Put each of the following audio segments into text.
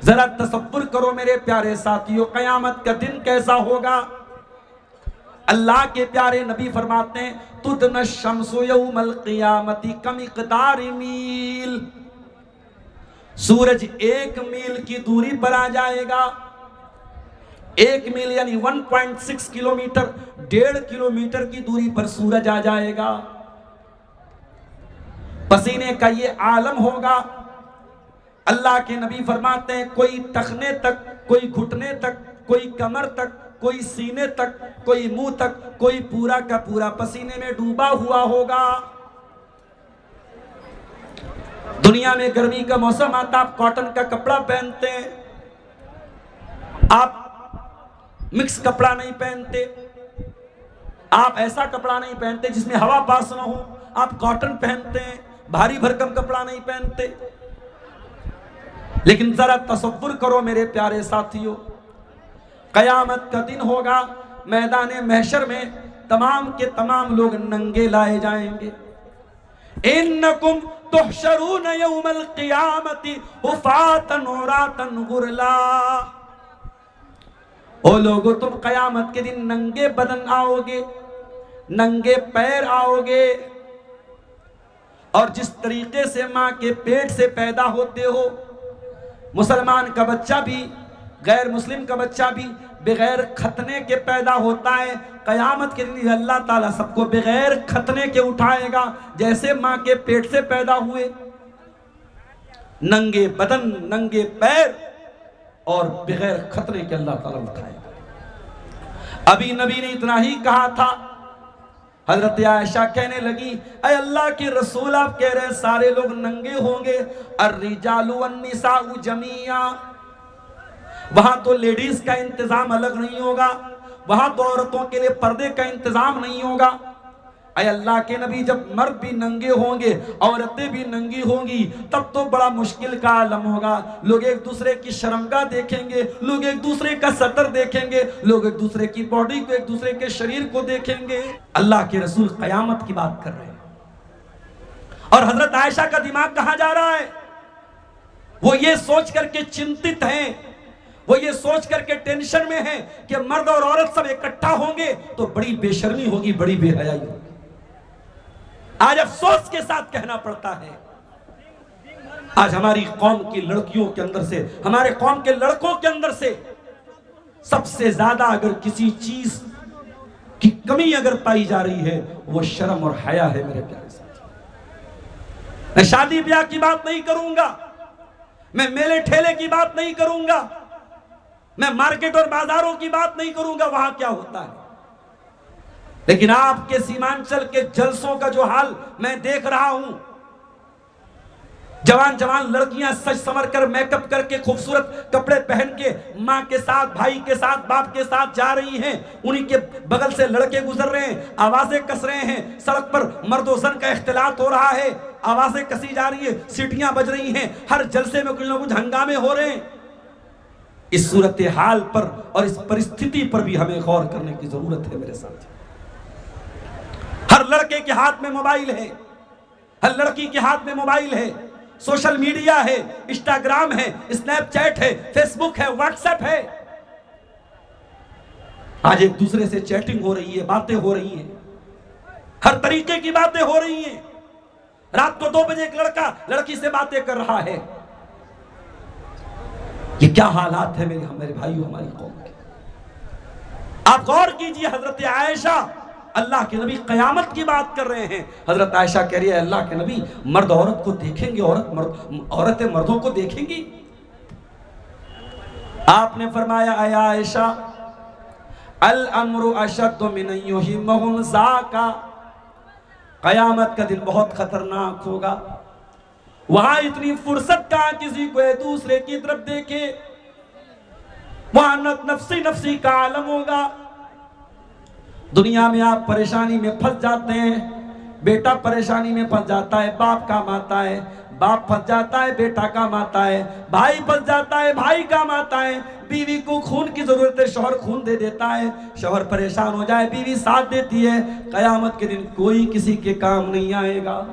जरा तसव्वुर करो मेरे प्यारे साथियों, कयामत का दिन कैसा होगा। अल्लाह के प्यारे नबी फरमाते हैं तुदन शम्सु यौमल क़ियामती कमिक़दारि मील, सूरज 1 मील की दूरी पर आ जाएगा। 1 मील यानी 1.6 किलोमीटर, 1.5 किलोमीटर की दूरी पर सूरज आ जाएगा। पसीने का ये आलम होगा। अल्लाह के नबी फरमाते हैं कोई टखने तक, कोई घुटने तक, कोई कमर तक, कोई सीने तक, कोई मुंह तक, कोई पूरा का पूरा पसीने में डूबा हुआ होगा। दुनिया में गर्मी का मौसम आता, आप कॉटन का कपड़ा पहनते हैं, आप मिक्स कपड़ा नहीं पहनते, आप ऐसा कपड़ा नहीं पहनते जिसमें हवा पास ना हो, आप कॉटन पहनते हैं, भारी भरकम कपड़ा नहीं पहनते। लेकिन जरा तसव्वुर करो मेरे प्यारे साथियों, कयामत का दिन होगा, मैदान महशर में तमाम के तमाम लोग नंगे लाए जाएंगे। इन्नकुम तुहशरून यौमल क़ियामती हुफ़ातन उरातन गुरला, ओ लोगों तुम कयामत के दिन नंगे बदन आओगे, नंगे पैर आओगे, और जिस तरीके से माँ के पेट से पैदा होते हो, मुसलमान का बच्चा भी, गैर मुस्लिम का बच्चा भी बगैर खतने के पैदा होता है। कयामत के दिन अल्लाह ताला सबको बगैर खतने के उठाएगा, जैसे माँ के पेट से पैदा हुए, नंगे बदन, नंगे पैर और बगैर खतने के अल्लाह ताला उठाएगा। अभी नबी ने इतना ही कहा था, हजरत आयशा कहने लगी अय अल्लाह के रसूल, आप कह रहे हैं सारे लोग नंगे होंगे, अर्रिजालु वन्निसाउ जमीया, वहां तो लेडीज का इंतजाम अलग नहीं होगा, वहां तो औरतों के लिए पर्दे का इंतजाम नहीं होगा। अय अल्लाह के नबी, जब मर्द भी नंगे होंगे, औरतें भी नंगी होंगी, तब तो बड़ा मुश्किल का आलम होगा। लोग एक दूसरे की शर्मगाह देखेंगे, लोग एक दूसरे का सतर देखेंगे, लोग एक दूसरे की बॉडी को, एक दूसरे के शरीर को देखेंगे। अल्लाह के रसूल कयामत की बात कर रहे हैं, और हजरत आयशा का दिमाग कहां जा रहा है? वो ये सोच करके चिंतित हैं, वो ये सोच करके टेंशन में है कि मर्द और औरत सब इकट्ठा होंगे तो बड़ी बेशर्मी होगी, बड़ी बेहयाई होगी। आज अफसोस के साथ कहना पड़ता है, आज हमारी कौम की लड़कियों के अंदर से, हमारे कौम के लड़कों के अंदर से सबसे ज्यादा अगर किसी चीज की कमी अगर पाई जा रही है, वो शर्म और हया है मेरे प्यारे साथी। मैं शादी ब्याह की बात नहीं करूंगा, मैं मेले ठेले की बात नहीं करूंगा, मैं मार्केट और बाजारों की बात नहीं करूंगा, वहां क्या होता है। लेकिन आपके सीमांचल के जलसों का जो हाल मैं देख रहा हूं, जवान जवान लड़कियां सज संवर कर, मेकअप करके, खूबसूरत कपड़े पहन के मां के साथ, भाई के साथ, बाप के साथ जा रही हैं, उन्हीं के बगल से लड़के गुजर रहे हैं, आवाजें कस रहे हैं, सड़क पर मर्दोजन का इख्तिलात हो रहा है, आवाजें कसी जा रही है, सीटियां बज रही हैं, हर जलसे में कुछ ना कुछ हंगामे हो रहे हैं। इस सूरत हाल पर और इस परिस्थिति पर भी हमें गौर करने की जरूरत है मेरे साथ। हर लड़के के हाथ में मोबाइल है, हर लड़की के हाथ में मोबाइल है, सोशल मीडिया है, इंस्टाग्राम है, स्नैपचैट है, फेसबुक है, व्हाट्सएप है। आज एक दूसरे से चैटिंग हो रही है, बातें हो रही हैं, हर तरीके की बातें हो रही हैं। रात को 2 बजे एक लड़का लड़की से बातें कर रहा है। ये क्या हालात है मेरे भाइयों, हमारी कौम के। आप गौर कीजिए, हजरत आयशा, अल्लाह के नबी कयामत की बात कर रहे हैं। हजरत आयशा कह रही है अल्लाह के नबी, मर्द औरत को देखेंगे, औरतें मर्दों को देखेंगी। आपने फरमाया आया आयशा, अल अम्रु अशद्दु मिन युहिम्मुहुम ज़ाका, कयामत का दिन बहुत खतरनाक होगा। वहां इतनी फुर्सत कहां किसी को एक दूसरे की तरफ देखे, वहां नफ्सी नफ्सी का आलम होगा। दुनिया में आप परेशानी में फंस जाते हैं, बेटा परेशानी में फंस जाता है, बाप काम आता है, बाप फंस जाता है, बेटा काम आता है, भाई फंस जाता है, भाई काम आता है, बीवी को खून की जरूरत है, शौहर खून दे देता है, शौहर परेशान हो जाए, बीवी साथ देती है। कयामत के दिन कोई किसी के काम नहीं आएगा।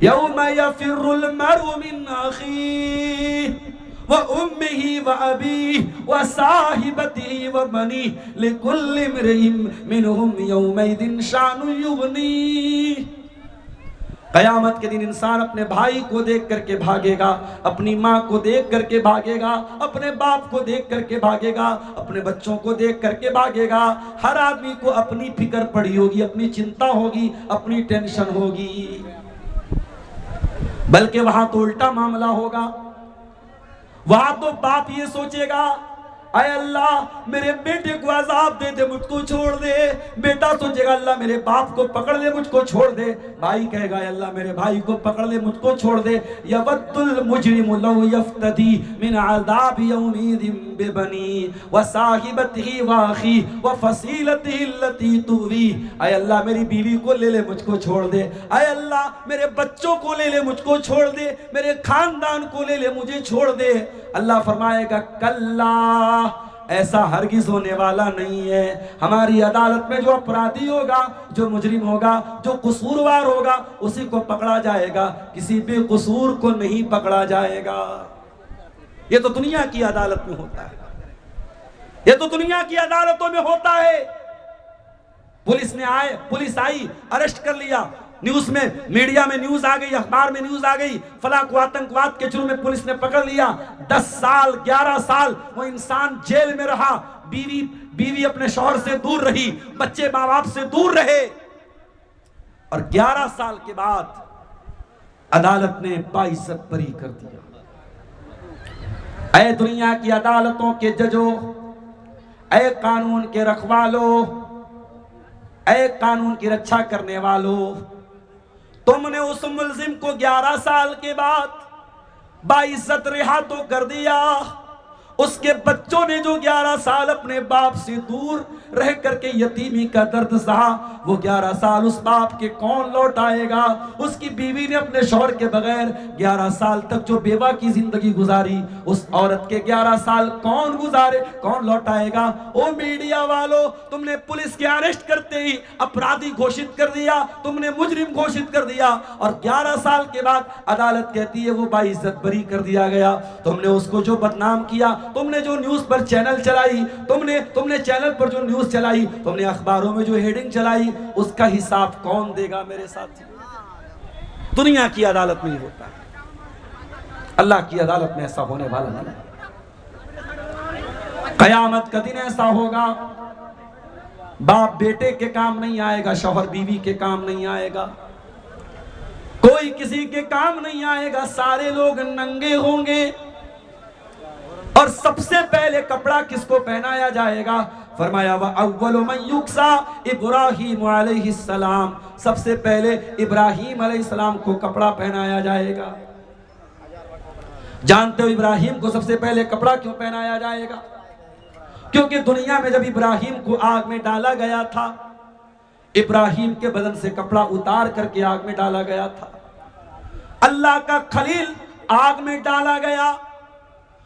यौम यफिरुल मरउ मिन अखीह व उम्मिही व अबी व साहिबती व बनी लिकुल्लि इम्रिइन मिनहुम यौमइदिन शानु युगनी। कयामत के दिन इंसान अपने भाई को देख करके भागेगा, अपनी माँ को देख करके भागेगा, अपने बाप को देख करके भागेगा, अपने बच्चों को देख करके भागेगा। हर आदमी को अपनी फिक्र पड़ी होगी, अपनी चिंता होगी, अपनी टेंशन होगी। बल्कि वहां तो उल्टा मामला होगा। वहां तो बाप ये सोचेगा, अय अल्लाह मेरे बेटे को अजाब दे दे, मुझको छोड़ दे। बेटा सोचेगा अल्लाह मेरे बाप को पकड़ ले, मुझको छोड़ दे। भाई कहेगा अल्लाह मेरे भाई को पकड़ ले, मुझको छोड़ दे। यवद्दुल मुजरिमु लौ यफ्तदी मिन अज़ाबि यौमिदिन बिबनी व साहिबतिही व अखी व फसीलतिही अल्लती तुवी। अय अल्लाह मेरी बीवी को ले ले, मुझको छोड़ दे। अय अल्लाह मेरे बच्चों को ले ले, मुझको छोड़ दे। मेरे खानदान को ले ले, मुझे छोड़ दे। अल्लाह फरमाएगा कल्ला, ऐसा हरगिज होने वाला नहीं है। हमारी अदालत में जो अपराधी होगा, जो मुजरिम होगा, जो कसूरवार होगा, उसी को पकड़ा जाएगा, किसी बेकसूर को नहीं पकड़ा जाएगा। ये तो दुनिया की अदालत में होता है, ये तो दुनिया की अदालतों में होता है। पुलिस आई, अरेस्ट कर लिया, न्यूज में, मीडिया में न्यूज आ गई, अखबार में न्यूज आ गई, फला को आतंकवाद के जुर्म में पुलिस ने पकड़ लिया। 10 साल 11 साल वो इंसान जेल में रहा। बीवी अपने शौहर से दूर रही, बच्चे माँ बाप से दूर रहे, और 11 साल के बाद अदालत ने बाइज्जत बरी कर दिया। ऐ दुनिया की अदालतों के जजों, ऐ कानून के रखवालों, ऐ कानून की रक्षा करने वालों, तुमने उस मुल्जिम को 11 साल के बाद बाइज्जत रिहा तो कर दिया। उसके बच्चों ने जो 11 साल अपने बाप से दूर रह करके यतीमी का दर्द सहा, वो 11 साल उस बाप के कौन लौटाएगा? उसकी बीवी ने अपने शौहर के बगैर 11 साल तक जो बेवा की जिंदगी गुजारी, उस औरत के 11 साल कौन गुजारे, कौन लौटाएगा? ओ मीडिया वालों, तुमने पुलिस के अरेस्ट करते ही अपराधी घोषित कर दिया, तुमने मुजरिम घोषित कर दिया, और 11 साल के बाद अदालत कहती है वो बाइज्जत बरी कर दिया गया। तुमने उसको जो बदनाम किया, तुमने जो न्यूज पर चैनल चलाई, तुमने चैनल पर जो न्यूज चलाई, तुमने अखबारों में जो हेडिंग चलाई, उसका हिसाब कौन देगा मेरे साथी? दुनिया की अदालत में ही होता है, अल्लाह की अदालत में ऐसा होने वाला नहीं। कयामत का दिन ऐसा होगा, बाप बेटे के काम नहीं आएगा, शौहर बीवी के काम नहीं आएगा, कोई किसी के काम नहीं आएगा, सारे लोग नंगे होंगे। और सबसे पहले कपड़ा किसको पहनाया जाएगा? फरमाया व अव्वलु मन युक्सा इब्राहीम अलैहिस्सलाम, सबसे पहले इब्राहीम अलैहिस्सलाम को कपड़ा पहनाया जाएगा। जानते हो इब्राहीम को सबसे पहले कपड़ा क्यों पहनाया जाएगा? क्योंकि दुनिया में जब इब्राहीम को आग में डाला गया था, इब्राहीम के बदन से कपड़ा उतार करके आग में डाला गया था। अल्लाह का खलील आग में डाला गया,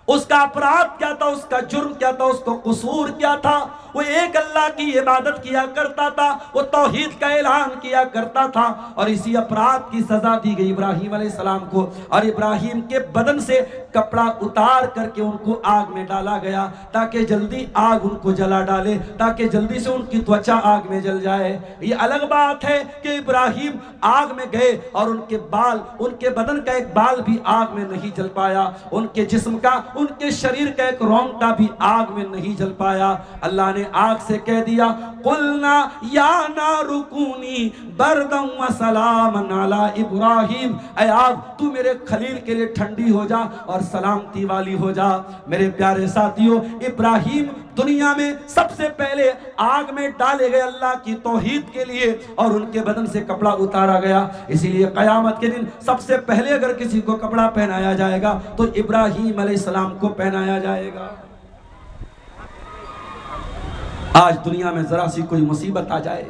उसका अपराध क्या था, उसका जुर्म क्या था, उसका कसूर क्या था? वो एक अल्लाह की इबादत किया करता था, वो तौहीद का ऐलान किया करता था, और इसी अपराध की सजा दी गई इब्राहीम अलैहिस्सलाम को। और इब्राहीम के बदन से कपड़ा उतार करके उनको आग में डाला गया, ताकि जल्दी आग उनको जला डाले, ताकि जल्दी से उनकी त्वचा आग में जल जाए। ये अलग बात है कि इब्राहीम आग में गए और उनके बाल, उनके बदन का एक बाल भी आग में नहीं जल पाया, उनके जिस्म का, उनके शरीर का एक रोंगटा भी आग में नहीं जल पाया। अल्लाह ने आग से कह दिया, कुलना या नारुकूनी बरदम व सलामन अला इब्राहीम, ऐ आग तू मेरे खलील के लिए ठंडी हो जा और सलामती वाली हो जा। मेरे प्यारे साथियों, इब्राहीम दुनिया में सबसे पहले आग में डाले गए अल्लाह की तौहीद के लिए, और उनके बदन से कपड़ा उतारा गया। इसीलिए कयामत के दिन सबसे पहले अगर किसी को कपड़ा पहनाया जाएगा तो इब्राहीम अलैहिस्सलाम को पहनाया जाएगा। आज दुनिया में जरा सी कोई मुसीबत आ जाए,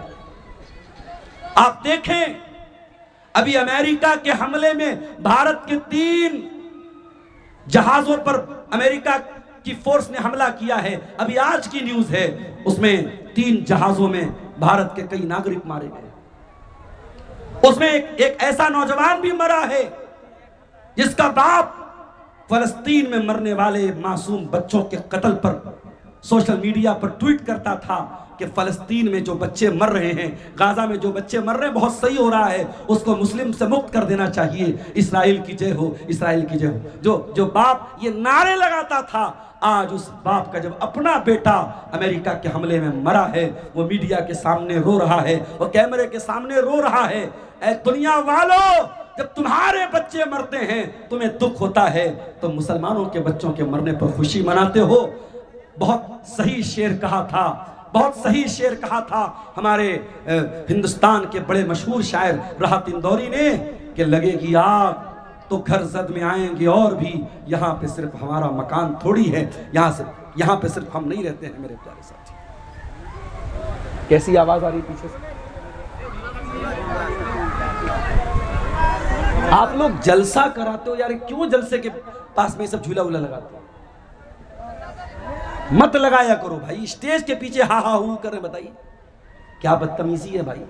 आप देखें, अभी अमेरिका के हमले में भारत के 3 जहाजों पर अमेरिका की फोर्स ने हमला किया है। अभी आज की न्यूज है, उसमें 3 जहाजों में भारत के कई नागरिक मारे गए। उसमें एक ऐसा नौजवान भी मरा है जिसका बाप फलस्तीन में मरने वाले मासूम बच्चों के कत्ल पर सोशल मीडिया पर ट्वीट करता था कि फलस्तीन में जो बच्चे मर रहे हैं, गाजा में जो बच्चे मर रहे हैं, बहुत सही हो रहा है, उसको मुस्लिम से मुक्त कर देना चाहिए, इस्राइल की जय हो, इस्राइल की जय हो। जो बाप ये नारे लगाता था, आज उस बाप का जब अपना बेटा अमेरिका के हमले में मरा है, वो मीडिया के सामने रो रहा है, वो कैमरे के सामने रो रहा है। ऐ दुनिया वालों, जब तुम्हारे बच्चे मरते हैं तुम्हें दुख होता है, तो मुसलमानों के बच्चों के मरने पर खुशी मनाते हो। बहुत सही शेर कहा था, बहुत सही शेर कहा था हमारे हिंदुस्तान के बड़े मशहूर शायर राहत इंदौरी ने कि लगेगी आग तो घर जद में आएंगे और भी, यहाँ पे सिर्फ हमारा मकान थोड़ी है, यहाँ पे सिर्फ हम नहीं रहते हैं। मेरे प्यारे साथी, कैसी आवाज आ रही पीछे से? आप लोग जलसा कराते हो यार, क्यों जलसे के पास में सब झूला वूला लगाते हो? मत लगाया करो भाई, स्टेज के पीछे हा हा हू कर रहे, बताइए क्या बदतमीजी है भाई।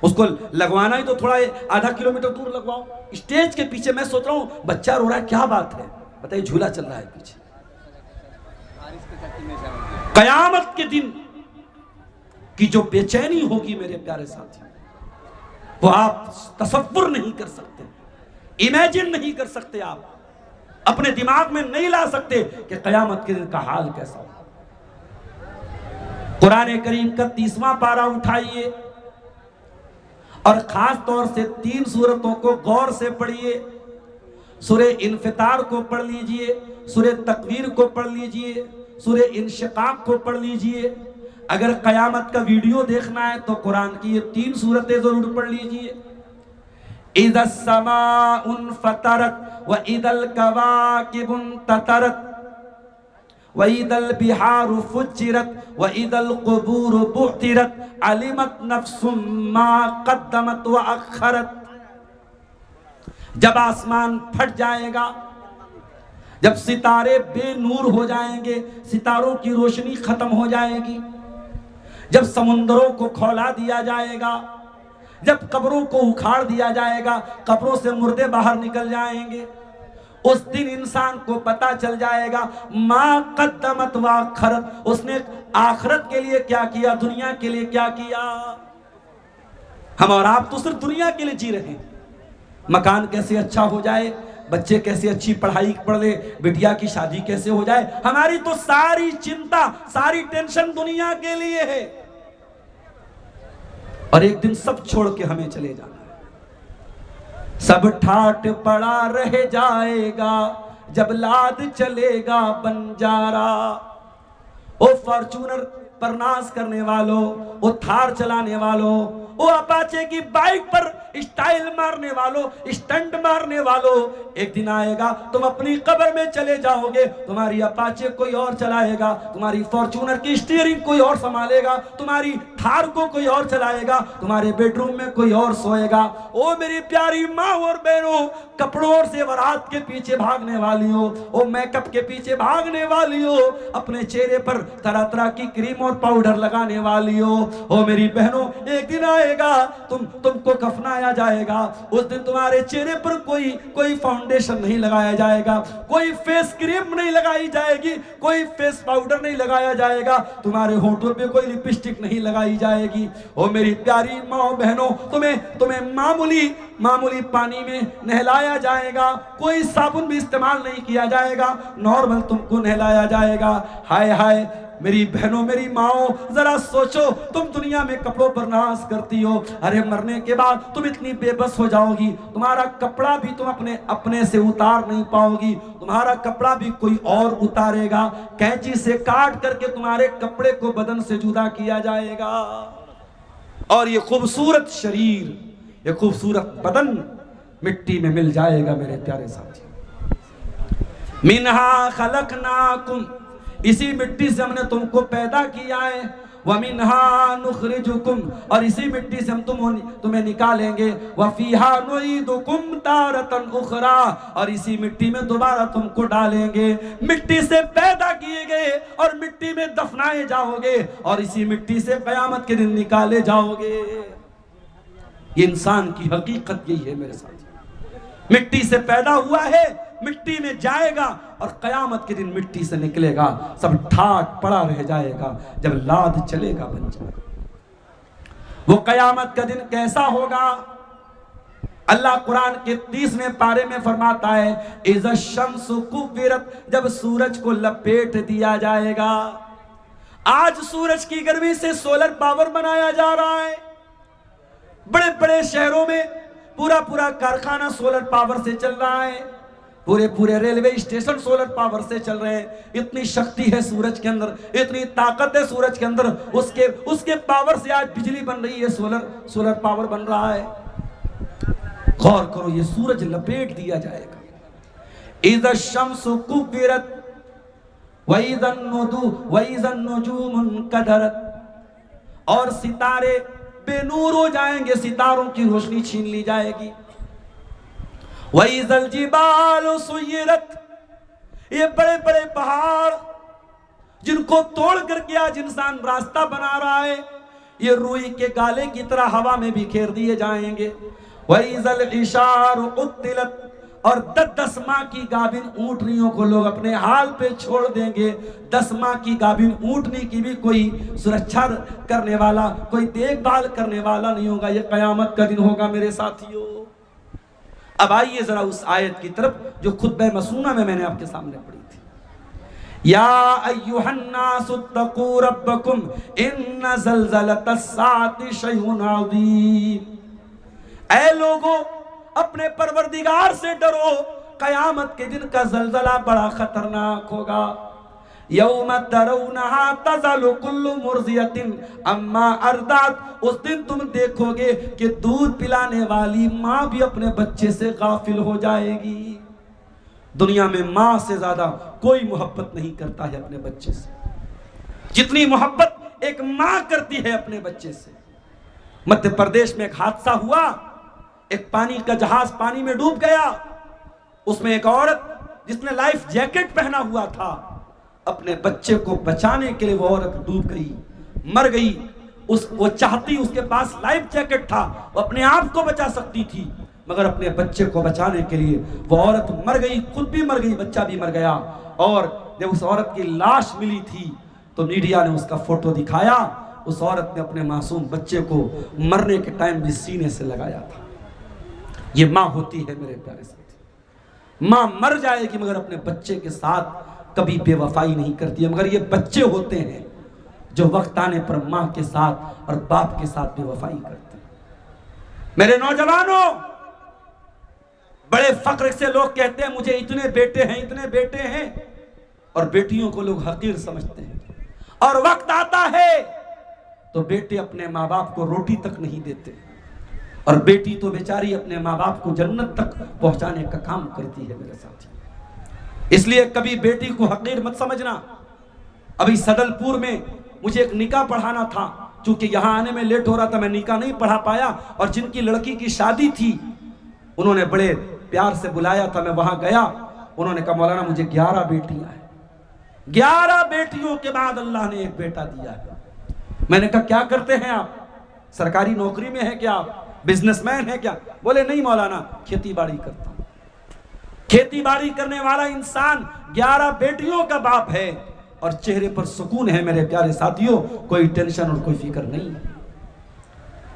उसको लगवाना ही तो थोड़ा आधा किलोमीटर दूर लगवाओ, स्टेज के पीछे। मैं सोच रहा हूं बच्चा रो रहा है, क्या बात है बताइए, झूला चल रहा है पीछे। कयामत के दिन की जो बेचैनी होगी मेरे प्यारे साथी, वो आप तसव्वुर नहीं कर सकते, इमेजिन नहीं कर सकते, आप अपने दिमाग में नहीं ला सकते कि कयामत के दिन का हाल कैसा हो। कुरान करीम का 30वां पारा उठाइए और खास तौर से 3 सूरतों को गौर से पढ़िए। सूरे इन्फितार को पढ़ लीजिए, सूरे तकवीर को पढ़ लीजिए, सूरे इंशिकाक को पढ़ लीजिए। अगर कयामत का वीडियो देखना है तो कुरान की ये 3 सूरतें जरूर पढ़ लीजिए। इदस समाउन फतरत व इदल कवाकिबुन ततरत व इदल बिहारु फुज्जिरत व इदल कुबूर बुअतिरत अलिमत नफ्सुम मा कद्दमत व अखरत। जब आसमान फट जाएगा, जब सितारे बेनूर हो जाएंगे, सितारों की रोशनी खत्म हो जाएगी, जब समुद्रों को खौला दिया जाएगा, जब कब्रों को उखाड़ दिया जाएगा, कब्रों से मुर्दे बाहर निकल जाएंगे, उस दिन इंसान को पता चल जाएगा माँ कद्दमत व अखरत, उसने आखिरत के लिए क्या किया, दुनिया के लिए क्या किया। हम और आप तो सिर्फ दुनिया के लिए जी रहे हैं, मकान कैसे अच्छा हो जाए, बच्चे कैसे अच्छी पढ़ाई पढ़ ले, बिटिया की शादी कैसे हो जाए, हमारी तो सारी चिंता, सारी टेंशन दुनिया के लिए है। और एक दिन सब छोड़ के हमें चले जाना है। सब ठाट पड़ा रह जाएगा जब लाद चलेगा बंजारा। ओ फॉर्चूनर पर नाज करने वालों, वो थार चलाने वालों, वो अपाचे की बाइक पर स्टाइल मारने वालों, स्टंट मारने वालों, एक दिन आएगा तुम अपनी कब्र में चले जाओगे, तुम्हारी अपाचे कोई और चलाएगा, तुम्हारी फॉर्चूनर की स्टीयरिंग कोई और संभालेगा, तुम्हारी थार को कोई और चलाएगा, तुम्हारे बेडरूम में कोई और सोएगा। ओ मेरी प्यारी माँ और बहनों, कपड़ों और जेवरात के पीछे भागने वाली हो, ओ मेकअप के पीछे भागने वाली हो, अपने चेहरे पर तरह तरह की क्रीम और पाउडर लगाने वाली हो, ओ मेरी बहनों, एक दिन आएगा तुमको कफनाया जाएगा, उस दिन तुम्हारे चेहरे पर कोई फाउंडेशन नहीं लगाया जाएगा, कोई फेस क्रीम नहीं लगाई जाएगी, कोई फेस पाउडर नहीं लगाया जाएगा, तुम्हारे होठों पे कोई लिपस्टिक नहीं लगाई जाएगी। ओ मेरी प्यारी माँ बहनों, तुम्हें मामूली पानी में नहलाया जाएगा, कोई साबुन भी इस्तेमाल नहीं किया जाएगा, नॉर्मल तुमको नहलाया जाएगा। हाय हाय मेरी बहनों, मेरी माओ, जरा सोचो, तुम दुनिया में कपड़ों पर नाज करती हो, अरे मरने के बाद तुम इतनी बेबस हो जाओगी, तुम्हारा कपड़ा भी तुम अपने से उतार नहीं पाओगी, तुम्हारा कपड़ा भी कोई और उतारेगा, कैंची से काट करके तुम्हारे कपड़े को बदन से जुदा किया जाएगा। और ये खूबसूरत शरीर, ये खूबसूरत बदन मिट्टी में मिल जाएगा। मेरे प्यारे साथी, मिनहा खलकनाकुम, इसी मिट्टी से हमने तुमको पैदा किया है, वमिनहा नुखरिजुकुम, और इसी मिट्टी से हम तुम्हें निकालेंगे, वफीहा नुईदुकुम तारतन उखरा, और इसी मिट्टी में दोबारा तुमको डालेंगे। मिट्टी से पैदा किए गए और मिट्टी में दफनाए जाओगे और इसी मिट्टी से कयामत के दिन निकाले जाओगे। ये इंसान की हकीकत यही है मेरे साथ, मिट्टी से पैदा हुआ है, मिट्टी में जाएगा और कयामत के दिन मिट्टी से निकलेगा, सब ठाट पड़ा रह जाएगा, जब लाद चलेगा बन जाएगा। वो कयामत का दिन कैसा होगा? अल्लाह कुरान के 30वें पारे में फरमाता है, इज़ा शम्सु कुव्विरत, जब सूरज को लपेट दिया जाएगा। आज सूरज की गर्मी से सोलर पावर बनाया जा रहा है। बड़े बड़े शहरों में पूरा पूरा कारखाना सोलर पावर से चल रहा है, पूरे पूरे रेलवे स्टेशन सोलर पावर से चल रहे हैं। इतनी शक्ति है सूरज के अंदर, इतनी ताकत है सूरज के अंदर, उसके पावर से आज बिजली बन रही है, सोलर पावर बन रहा है। गौर करो, ये सूरज लपेट दिया जाएगा। इज़ा शम्सु कुव्विरत वइज़न नुजूमुन कदरत, और सितारे बेनूर हो जाएंगे, सितारों की रोशनी छीन ली जाएगी। वइज़ल जिबालु सुय्यरत, ये बड़े बड़े पहाड़ जिनको तोड़ करके आज इंसान रास्ता बना रहा है, ये रुई के गाले की तरह हवा में बिखेर दिए जाएंगे। वइज़ल इशारु उत्तिलत, और 10 माह की गाभिन ऊँटनियों को लोग अपने हाल पे छोड़ देंगे। 10 माह की गाभिन ऊँटनी की भी कोई सुरक्षा करने वाला, कोई देखभाल करने वाला नहीं होगा। ये कयामत का दिन होगा मेरे साथियों। अब आइए जरा उस आयत की तरफ जो खुतबे मसूना में मैंने आपके सामने पढ़ी थी। या अय्युहन्नासुत्तकू रब्बकुम इन्न ज़ल्ज़लतस्साअति शैउन अज़ीम, ऐ लोगों अपने परवरदिगार से डरो, कयामत के दिन का जलजला बड़ा खतरनाक होगा। यौम तरौनहा तज़लु कुल्लु मुर्ज़ियतिन अम्मा अर्दात, उस दिन तुम देखोगे कि दूध पिलाने वाली माँ भी अपने बच्चे से गाफिल हो जाएगी। दुनिया में माँ से ज्यादा कोई मोहब्बत नहीं करता है अपने बच्चे से, जितनी मोहब्बत एक माँ करती है अपने बच्चे से। मध्य प्रदेश में एक हादसा हुआ, एक पानी का जहाज पानी में डूब गया, उसमें एक औरत जिसने लाइफ जैकेट पहना हुआ था, अपने बच्चे को बचाने के लिए वो औरत डूब गई, मर गई। वो चाहती, उसके पास लाइफ जैकेट था, वो अपने आप को बचा सकती थी, मगर अपने बच्चे को बचाने के लिए वो औरत मर गई, खुद भी मर गई, बच्चा भी मर गया। और जब उस औरत की लाश मिली थी तो मीडिया ने उसका फोटो दिखाया। उस औरत ने अपने मासूम बच्चे को मरने के टाइम भी सीने से लगाया था। ये माँ होती है मेरे प्यारे साथी। माँ मर जाएगी मगर अपने बच्चे के साथ कभी बेवफाई नहीं करती है, मगर ये बच्चे होते हैं जो वक्त आने पर माँ के साथ और बाप के साथ बेवफाई करते हैं। मेरे नौजवानों, बड़े फक्र से लोग कहते हैं मुझे इतने बेटे हैं, इतने बेटे हैं, और बेटियों को लोग हकीर समझते हैं। और वक्त आता है तो बेटे अपने माँ बाप को रोटी तक नहीं देते, और बेटी तो बेचारी अपने माँ बाप को जन्नत तक पहुंचाने का काम करती है मेरे साथी। इसलिए कभी बेटी को हकीर मत समझना। अभी सदलपुर में मुझे एक निकाह पढ़ाना था, चूंकि यहाँ आने में लेट हो रहा था, मैं निकाह नहीं पढ़ा पाया। और जिनकी लड़की की शादी थी उन्होंने बड़े प्यार से बुलाया था, मैं वहां गया। उन्होंने कहा मौलाना मुझे 11 बेटियां हैं, 11 बेटियों के बाद अल्लाह ने एक बेटा दिया है। मैंने कहा क्या करते हैं आप, सरकारी नौकरी में है क्या, आप बिजनेसमैन है क्या? बोले नहीं मौलाना, खेती बाड़ी करता हूं। खेती बाड़ी करने वाला इंसान 11 बेटियों का बाप है और चेहरे पर सुकून है मेरे प्यारे साथियों, कोई टेंशन और कोई फिक्र नहीं।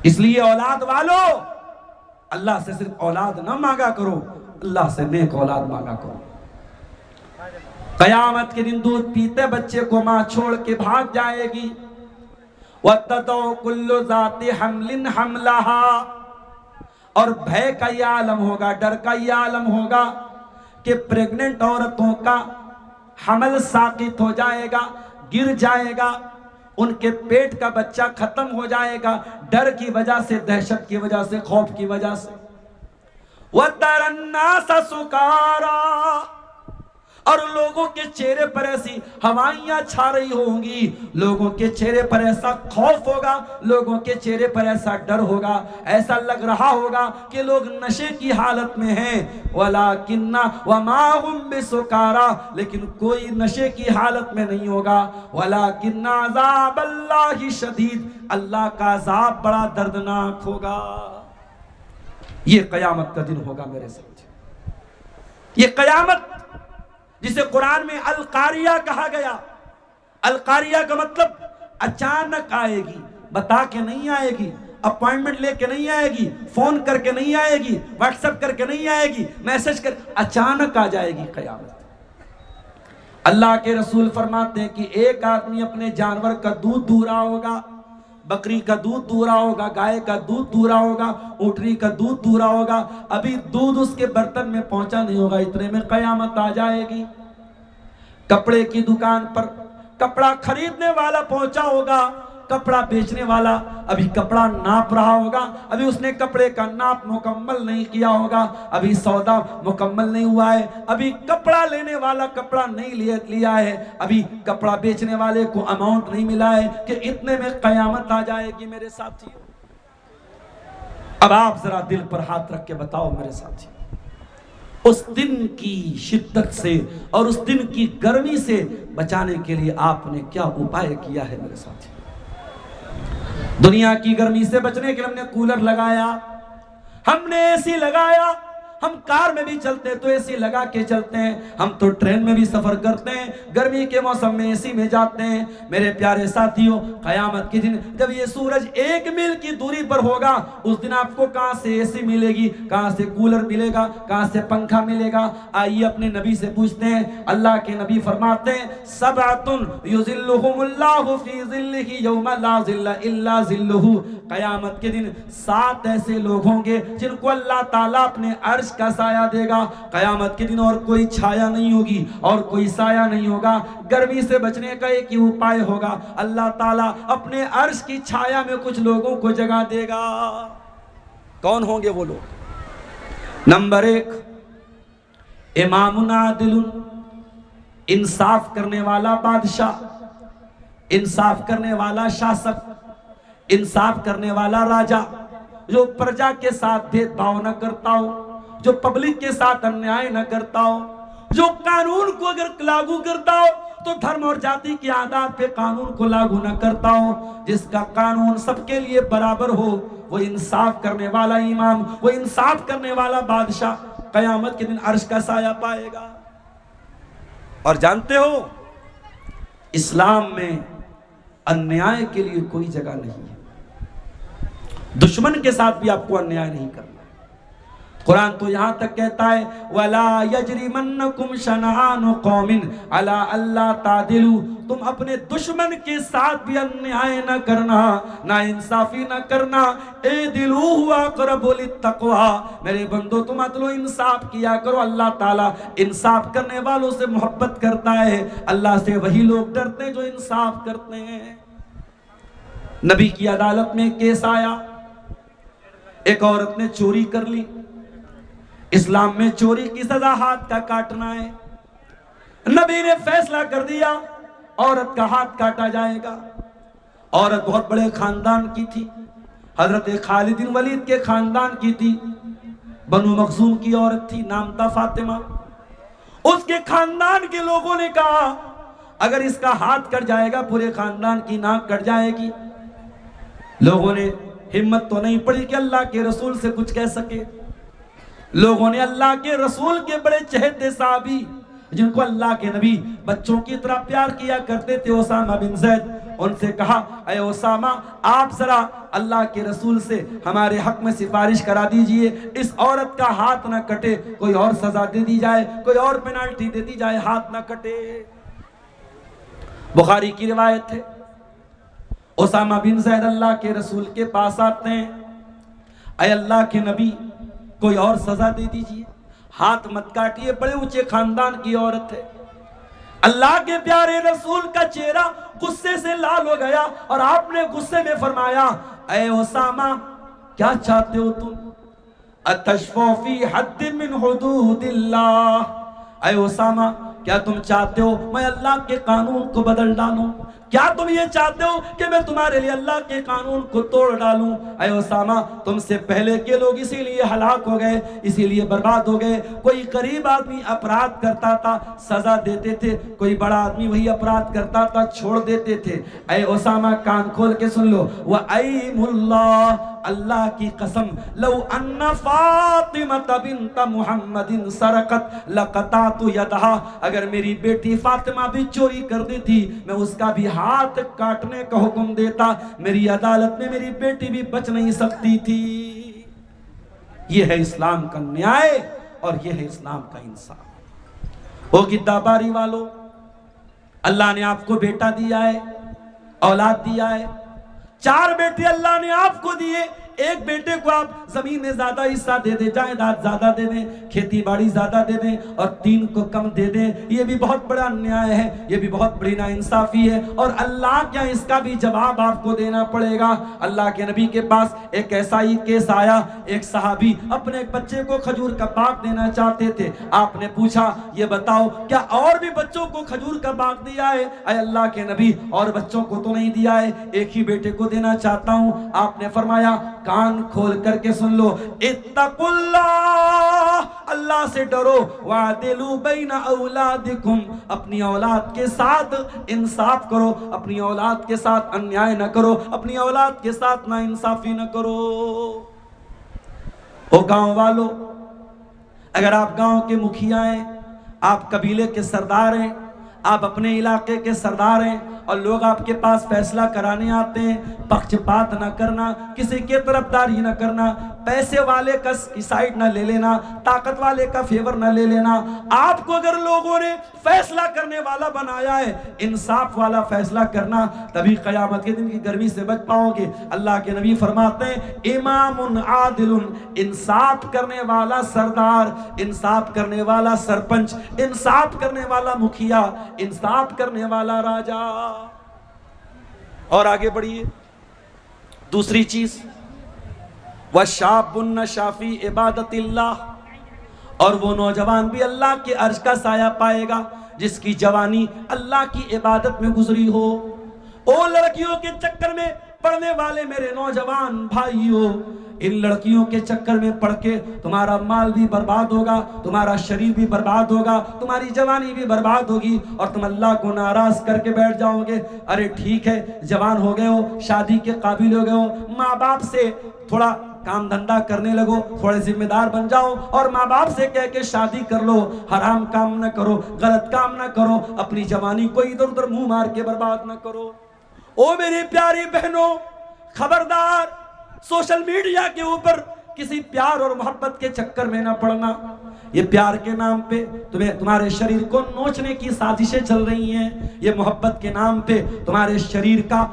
इसलिए औलाद वालों, अल्लाह से सिर्फ औलाद ना मांगा करो, अल्लाह से नेक औलाद मांगा करो। कयामत के दिन दूध पीते बच्चे को मां छोड़ के भाग जाएगी। वतदौ कुल्लु ज़ाति हमलिन हमलहा, और भय का यह आलम होगा, डर का यह आलम होगा कि प्रेग्नेंट औरतों का हमल साकित हो जाएगा, गिर जाएगा, उनके पेट का बच्चा खत्म हो जाएगा, डर की वजह से, दहशत की वजह से, खौफ की वजह से। वतरन्नास सुकारा, और लोगों के चेहरे पर ऐसी हवाइयां छा रही होंगी, लोगों के चेहरे पर ऐसा खौफ होगा, लोगों के चेहरे पर ऐसा डर होगा, ऐसा लग रहा होगा कि लोग नशे की हालत में हैं। वलाकिन्ना वमा हुम बिसुकारा, लेकिन कोई नशे की हालत में नहीं होगा। वलाकिन्ना अज़ाबल्लाहि शदीद, अल्लाह का अज़ाब बड़ा दर्दनाक होगा। ये कयामत का दिन होगा मेरे साथ। ये कयामत जिसे कुरान में अल कारिया कहा गया, अल कारिया का मतलब अचानक आएगी, बता के नहीं आएगी, अपॉइंटमेंट लेके नहीं आएगी, फोन करके नहीं आएगी, व्हाट्सएप करके नहीं आएगी, मैसेज कर, अचानक आ जाएगी कयामत। अल्लाह के रसूल फरमाते हैं कि एक आदमी अपने जानवर का दूध दूह रहा होगा, बकरी का दूध दूह रहा होगा, गाय का दूध दूह रहा होगा, ऊँटनी का दूध दूह रहा होगा, अभी दूध उसके बर्तन में पहुंचा नहीं होगा, इतने में कयामत आ जाएगी। कपड़े की दुकान पर कपड़ा खरीदने वाला पहुंचा होगा, कपड़ा बेचने वाला अभी कपड़ा नाप रहा होगा, अभी उसने कपड़े का नाप मुकम्मल नहीं किया होगा, अभी सौदा मुकम्मल नहीं हुआ है, अभी कपड़ा लेने वाला कपड़ा नहीं लिया है, अभी कपड़ा बेचने वाले को अमाउंट नहीं मिला है कि इतने में कयामत आ जाएगी। मेरे साथियों, अब आप जरा दिल पर हाथ रख के बताओ मेरे साथियों, उस दिन की शिद्दत से और उस दिन की गर्मी से बचाने के लिए आपने क्या उपाय किया है मेरे साथियों? दुनिया की गर्मी से बचने के लिए हमने कूलर लगाया, हमने एसी लगाया, हम कार में भी चलते हैं तो एसी लगा के चलते हैं, हम तो ट्रेन में भी सफर करते हैं, गर्मी के मौसम में एसी में जाते हैं। मेरे प्यारे साथियों, कयामत के दिन जब ये सूरज 1 मील की दूरी पर होगा, उस दिन आपको कहां से एसी मिलेगी, कहां से कूलर मिलेगा, कहां से पंखा मिलेगा? आइए अपने नबी से पूछते हैं। अल्लाह के नबी फरमाते हैं, सबअतुन युज़िल्लुहुमुल्लाहु फी ज़िल्लिही यौमा ला ज़िल्ला इल्ला ज़िल्लुहु। कयामत के दिन 7 ऐसे लोग होंगे जिनको अल्लाह ताला अपने अर्श का साया देगा। कयामत के दिन और कोई छाया नहीं होगी और कोई साया नहीं होगा। गर्मी से बचने का एक ही उपाय होगा, अल्लाह ताला अपने अर्श की छाया में कुछ लोगों को जगह देगा। कौन होंगे वो लोग? नंबर 1, इमामुन आदिलुन, इंसाफ करने वाला बादशाह, इंसाफ करने वाला शासक, इंसाफ करने वाला राजा, जो प्रजा के साथ भेदभाव न करता हो, जो पब्लिक के साथ अन्याय न करता हो, जो कानून को अगर लागू करता हो तो धर्म और जाति की आदत पे कानून को लागू न करता हो, जिसका कानून सबके लिए बराबर हो, वो इंसाफ करने वाला इमाम, वो इंसाफ करने वाला बादशाह कयामत के दिन अर्श का साया पाएगा। और जानते हो, इस्लाम में अन्याय के लिए कोई जगह नहीं है, दुश्मन के साथ भी आपको अन्याय नहीं करना। कुरान तो यहां तक कहता है, वला यजरिमन्नकुम शनआनु कौमिन अला अल्ला तादिलु, तुम अपने दुश्मन के साथ भी अन्याय न करना, ना इंसाफी न करना। एदिलु हुआ अक़रबु लित्तक़वा, मेरे बंदो तुम अदलो इंसाफ किया करो। अल्लाह ताला इंसाफ करने वालों से मोहब्बत करता है, अल्लाह से वही लोग डरते हैं जो इंसाफ करते हैं। नबी की अदालत में केस आया, एक औरत ने चोरी कर ली। इस्लाम में चोरी की सजा हाथ का काटना है। नबी ने फैसला कर दिया, औरत का हाथ काटा जाएगा। औरत बहुत बड़े खानदान की थी, हजरत खालिद बिन वलीद के खानदान की थी, बनु मखजूम की औरत थी, नाम था फातिमा। उसके खानदान के लोगों ने कहा, अगर इसका हाथ कट जाएगा पूरे खानदान की नाक कट जाएगी। लोगों ने हिम्मत तो नहीं पड़ी कि अल्लाह के रसूल से कुछ कह सके। लोगों ने अल्लाह के रसूल के बड़े चहेते साहबी, जिनको अल्लाह के नबी बच्चों की तरह प्यार किया करते थे, उसामा बिन ज़ैद, उनसे कहा, अरे उसामा, आप जरा अल्लाह के रसूल से हमारे हक में सिफारिश करा दीजिए, इस औरत का हाथ ना कटे, कोई और सजा दे दी जाए, कोई और पेनाल्टी दे दी जाए, हाथ ना कटे। बुखारी की रिवायत है, उसामा बिन ज़ैद अल्लाह के रसूल के पास आते हैं, अय अल्लाह के नबी, कोई और सजा दे दीजिए, हाथ मत काटिए, बड़े ऊंचे खानदान की औरत है। अल्लाह के प्यारे रसूल का चेहरा गुस्से से लाल हो गया और आपने गुस्से में फरमाया, ऐ उसामा, क्या चाहते हो तुम? अतशफ़ू फी हद्द मिन हुदूदिल्लाह, ऐ उसामा, क्या तुम चाहते हो मैं अल्लाह के कानून को बदल डालूं? क्या तुम ये चाहते हो कि मैं तुम्हारे लिए अल्लाह के कानून को तोड़ डालूं? ऐ उसामा, तुमसे पहले के लोग इसीलिए हलाक हो गए, इसीलिए बर्बाद हो गए। कोई गरीब आदमी अपराध करता था, सजा देते थे, कोई बड़ा आदमी वही अपराध करता था, छोड़ देते थे। ऐ उसामा, कान खोल के सुन लो, व अयमुल्लाह, अल्लाह की कसम, लौ अन्ना फातिमा बिन्त मुहम्मदिन सरकत लक़तातु यदहा, अगर मेरी बेटी फातिमा भी चोरी कर दी थी, मैं उसका भी हाथ काटने का हुक्म देता। मेरी अदालत में मेरी बेटी भी बच नहीं सकती थी। यह है इस्लाम का न्याय और यह है इस्लाम का इंसाफ। ओ गिद्दाबारी वालों, अल्लाह ने आपको बेटा दिया है, औलाद दिया है। 4 बेटे अल्लाह ने आपको दिए, एक बेटे को आप जमीन में ज्यादा हिस्सा दे दे, जायदाद ज्यादा दे दें, खेती बाड़ी ज्यादा दे दें, और 3 को कम दे दें। ये भी बहुत बड़ा अन्याय है, ये भी बहुत बड़ी नाइंसाफी है, और अल्लाह क्या इसका भी जवाब आपको देना पड़ेगा। अल्लाह के नबी के पास एक ऐसा ही केस आया, एक सहाबी अपने एक बच्चे को खजूर का बाग देना चाहते थे। आपने पूछा, ये बताओ क्या और भी बच्चों को खजूर का बाग दिया है? अरे अल्लाह के नबी, और बच्चों को तो नहीं दिया है, एक ही बेटे को देना चाहता हूं। आपने फरमाया, कान खोल करके सुन लो, इत्तकुल्लाह, अल्लाह से डरो, वादिलू बैना औलादिकुम, अपनी औलाद के साथ इंसाफ करो, अपनी औलाद के साथ अन्याय न करो, अपनी औलाद के साथ ना इंसाफी न करो। ओ गांव वालों, अगर आप गांव के मुखिया हैं, आप कबीले के सरदार हैं, आप अपने इलाके के सरदार हैं, और लोग आपके पास फैसला कराने आते हैं, पक्षपात न करना, किसी के तरफदारी न करना, पैसे वाले का साइड न ले लेना, ताकत वाले का फेवर न ले लेना। आपको अगर लोगों ने फैसला करने वाला बनाया है, इंसाफ वाला फैसला करना, तभी कयामत के दिन की गर्मी से बच पाओगे। अल्लाह के नबी फरमाते हैं, इमामुन आदिलुन, इंसाफ करने वाला सरदार, इंसाफ करने वाला सरपंच, इंसाफ करने वाला मुखिया, इंसाफ करने वाला राजा। और आगे बढ़िए, दूसरी चीज, वशाबुन नशाफी इबादतिल्लाह, और वो नौजवान भी अल्लाह के अर्श का साया पाएगा जिसकी जवानी अल्लाह की इबादत में गुजरी हो। ओ लड़कियों के चक्कर में पढ़ने वाले मेरे नौजवान भाइयों, इन लड़कियों के चक्कर में पड़ के तुम्हारा माल भी बर्बाद होगा, तुम्हारा शरीर भी बर्बाद होगा, तुम्हारी जवानी भी बर्बाद होगी, और तुम अल्लाह को नाराज करके बैठ जाओगे। अरे ठीक है, जवान हो गए हो, शादी के काबिल हो गए हो, माँ बाप से थोड़ा काम धंधा करने लगो, थोड़े जिम्मेदार बन जाओ, और माँ बाप से कह के शादी कर लो। हराम काम न करो, गलत काम न करो, अपनी जवानी को इधर उधर मुंह मार के बर्बाद न करो। ओ मेरी प्यारी बहनों, खबरदार, सोशल मीडिया के ऊपर किसी प्यार और मोहब्बत के चक्कर में ना पड़ना। ये प्यार के नाम पे तुम्हें तुम्हारे शरीर को नोचने की साजिशें चल रही हैं। ये मोहब्बत के नाम पे तुम्हारे शरीर का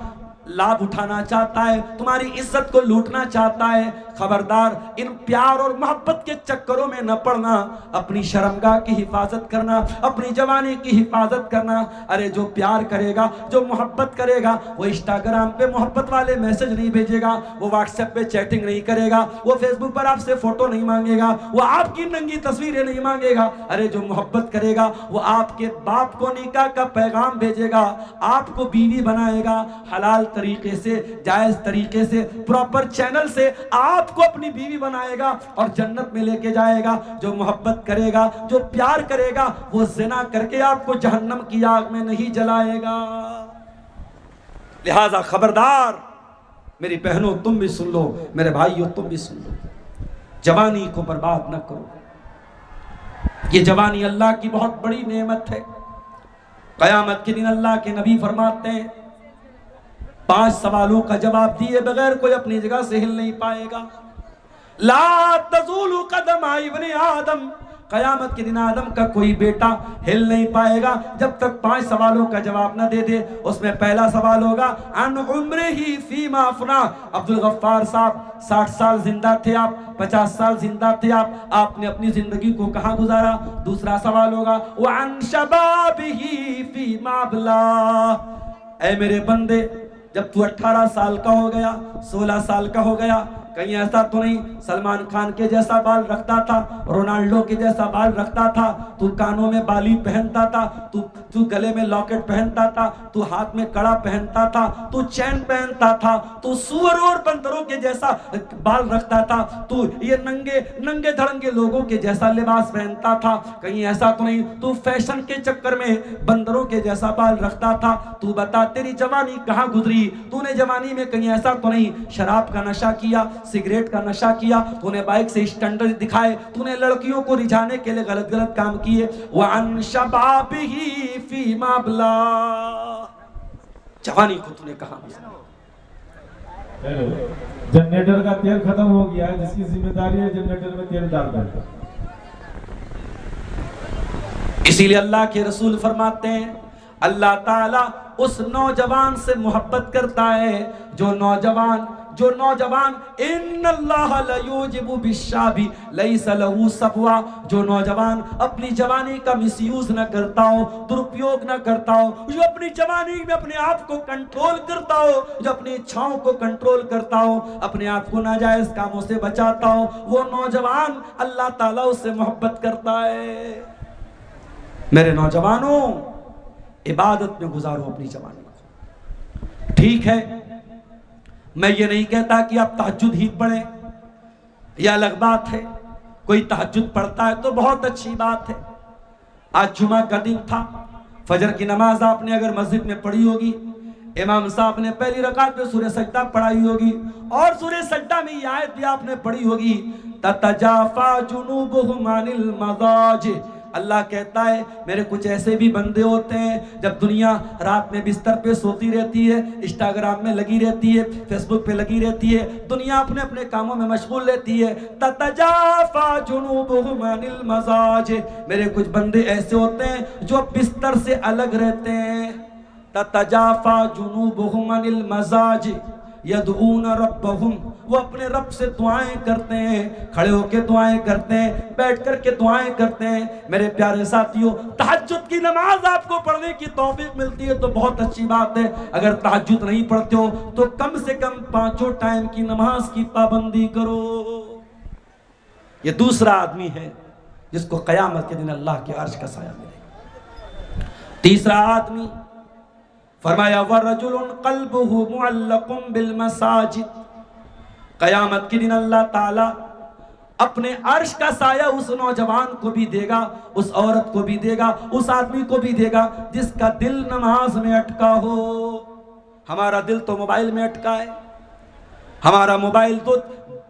लाभ उठाना चाहता है, तुम्हारी इज्जत को लूटना चाहता है। खबरदार, इन प्यार और मोहब्बत के चक्करों में न पड़ना, अपनी शर्मगाह की हिफाजत करना, अपनी जवानी की हिफाजत करना। अरे जो प्यार करेगा, जो मोहब्बत करेगा, वो इंस्टाग्राम पे मोहब्बत वाले मैसेज नहीं भेजेगा, वो व्हाट्सएप पे चैटिंग नहीं करेगा, वो फेसबुक पर आपसे फोटो नहीं मांगेगा, वो आपकी नंगी तस्वीरें नहीं मांगेगा। अरे जो मोहब्बत करेगा, वो आपके बाप को निकाह का पैगाम भेजेगा, आपको बीवी बनाएगा, हलाल तरीके से, जायज तरीके से, प्रॉपर चैनल से आपको अपनी बीवी बनाएगा और जन्नत में लेके जाएगा। जो मोहब्बत करेगा, जो प्यार करेगा, वो ज़िना करके आपको जहन्नम की आग में नहीं जलाएगा। लिहाजा खबरदार, मेरी बहनों तुम भी सुन लो, मेरे भाइयों तुम भी सुन लो, जवानी को बर्बाद न करो। ये जवानी अल्लाह की बहुत बड़ी नेमत है। कयामत के दिन अल्लाह के नबी फरमाते हैं, 5 सवालों का जवाब दिए बगैर कोई अपनी जगह से हिल नहीं पाएगा। ला तज़ूलु कदम इब्ने आदम, कयामत के दिन आदम का कोई बेटा हिल नहीं पाएगा जब तक 5 सवालों का जवाब न दे दे। उसमें पहला सवाल होगा, अन उम्रिही फीमा अफना। अब्दुल गफ्फार साहब 60 साल जिंदा थे आप, 50 साल जिंदा थे आप, आपने अपनी जिंदगी को कहाँ गुजारा। दूसरा सवाल होगा, व अन शबाबिही फीमा अबला। ऐ मेरे बंदे, जब तू 18 साल का हो गया, 16 साल का हो गया, कहीं ऐसा तो नहीं सलमान खान के जैसा बाल रखता था, रोनाल्डो के जैसा बाल रखता था, तू कानों में बाली पहनता था, तू गले में लॉकेट पहनता था, तू हाथ में कड़ा पहनता था, तू चैन पहनता था, तू सुअर और बंदरों के जैसा बाल रखता था, तू ये नंगे धड़ंगे लोगों के जैसा लिबास पहनता था। कहीं ऐसा तो नहीं तू फैशन के चक्कर में बंदरों के जैसा बाल रखता था। तू बता तेरी जवानी कहां गुजरी? तूने जवानी में कहीं ऐसा तो नहीं शराब का नशा किया, सिगरेट का नशा किया, तूने बाइक से स्टैंडर्ड दिखाए, तूने लड़कियों को रिझाने के लिए गलत गलत काम किए। वअन शबाबिही फीमा बला, जवानी को तूने कहा? जनरेटर का तेल खत्म हो गया है, जिसकी जिम्मेदारी है जनरेटर में तेल डाल देना। इसीलिए अल्लाह के रसूल फरमाते हैं अल्लाह ताला उस नौजवान से मोहब्बत करता है जो नौजवान इन्नल्लाह लयूजिबु बिश्शाबी लैसा लहू सफवा, जो नौजवान अपनी जवानी का मिसयूज न करता हो, दुरुपयोग न करता हो, जो अपनी जवानी में अपने आप को कंट्रोल करता हो, जो अपनी इच्छाओं को कंट्रोल करता हो, अपने आप को नाजायज कामों से बचाता हो, वो नौजवान अल्लाह ताला उससे मोहब्बत करता है। मेरे नौजवानों, इबादत में गुजारो अपनी जवानी को। ठीक है, मैं ये नहीं कहता कि आप तहज्जुद ही पढ़ें, यह अलग बात है। कोई तहज्जुद पढ़ता है तो बहुत अच्छी बात है। आज जुमा का दिन था, फजर की नमाज आपने अगर मस्जिद में पढ़ी होगी, इमाम साहब ने पहली रकात में सूरह सजदा पढ़ाई होगी और सूरह सजदा में ये आयत भी आपने पढ़ी होगी, ततजाफा जुनूबुहुम अनिल मज़ाजिह। अल्लाह कहता है मेरे कुछ ऐसे भी बंदे होते हैं जब दुनिया रात में बिस्तर पे सोती रहती है, इंस्टाग्राम में लगी रहती है, फेसबुक पे लगी रहती है, दुनिया अपने अपने कामों में मशगूल रहती है, ततजाफा जुनूबुहुम अनिल मज़ाज। मेरे कुछ बंदे ऐसे होते हैं जो बिस्तर से अलग रहते हैं। ततजाफा जुनूबुहुम अनिल मज़ाज यदऊन रब्बहुम, वो अपने रब से दुआएं करते हैं, खड़े होकर दुआएं करते हैं, बैठ करके दुआएं करते हैं। मेरे प्यारे साथियों, तहज्जुद की नमाज आपको पढ़ने की तौफीक मिलती है तो बहुत अच्छी बात है। अगर तहज्जुद नहीं पढ़ते हो तो कम से कम 5 टाइम की नमाज की पाबंदी करो। ये दूसरा आदमी है जिसको क़यामत के दिन अल्लाह के अर्श का साया मिलेगा। तीसरा आदमी फरमाया वरजुलुन क़ल्बुहु मुअल्लक़ुन बिल मसाजिद। क़यामत के दिन अल्लाह ताला अपने अर्श का साया उस नौजवान को भी देगा, उस औरत को भी देगा, उस आदमी को भी देगा जिसका दिल नमाज में अटका हो। हमारा दिल तो मोबाइल में अटका है, हमारा मोबाइल तो